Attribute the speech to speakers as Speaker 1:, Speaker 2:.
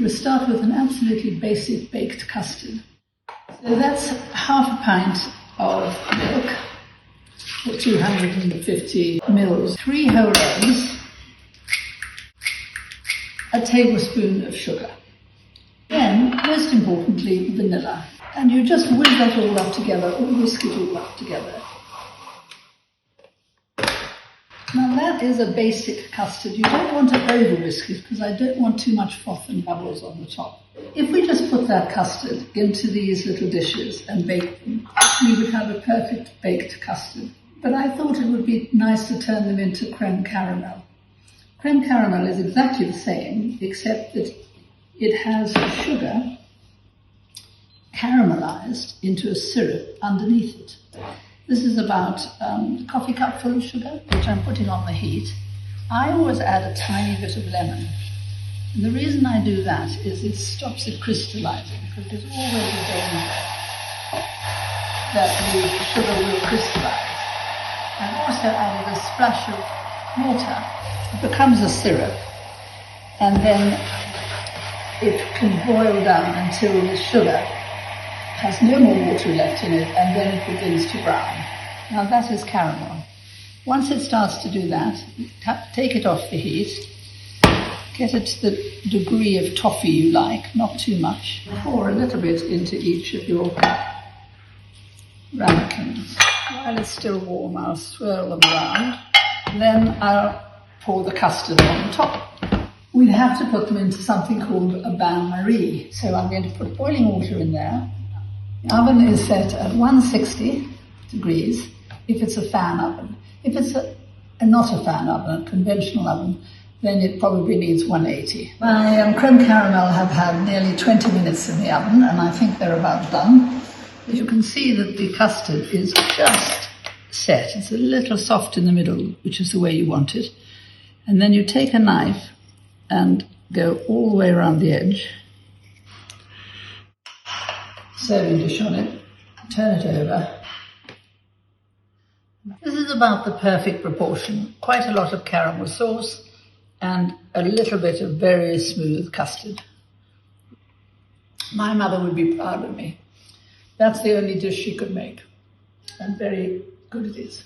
Speaker 1: We'll start with an absolutely basic baked custard. So that's half a pint of milk, or 250 mils, 3 whole eggs, a tablespoon of sugar. Then, most importantly, vanilla. And you just whisk that all up together, or whisk it all up together. Now that is a basic custard. You don't want to over-whisk it because I don't want too much froth and bubbles on the top. If we just put that custard into these little dishes and bake them, we would have a perfect baked custard. But I thought it would be nice to turn them into creme caramel. Creme caramel is exactly the same, except that it has sugar caramelized into a syrup underneath it. This is about a coffee cup full of sugar, which I'm putting on the heat. I always add a tiny bit of lemon. And the reason I do that is it stops it crystallizing, because there's always a danger that the sugar will crystallize. And also added a splash of water. It becomes a syrup, and then it can boil down until the sugar has no more water left in it, and then it begins to brown. Now that is caramel. Once it starts to do that, take it off the heat, get it to the degree of toffee you like, not too much. Pour a little bit into each of your ramekins. While it's still warm, I'll swirl them around. Then I'll pour the custard on the top. We'd have to put them into something called a bain-marie. So I'm going to put boiling water in there. The oven is set at 160 degrees if it's a fan oven. If it's not a fan oven, a conventional oven, then it probably needs 180. My creme caramel have had nearly 20 minutes in the oven, and I think they're about done. As you can see that the custard is just set. It's a little soft in the middle, which is the way you want it. And then you take a knife and go all the way around the edge. Serving dish on it, turn it over. This is about the perfect proportion. Quite a lot of caramel sauce and a little bit of very smooth custard. My mother would be proud of me. That's the only dish she could make, and very good it is.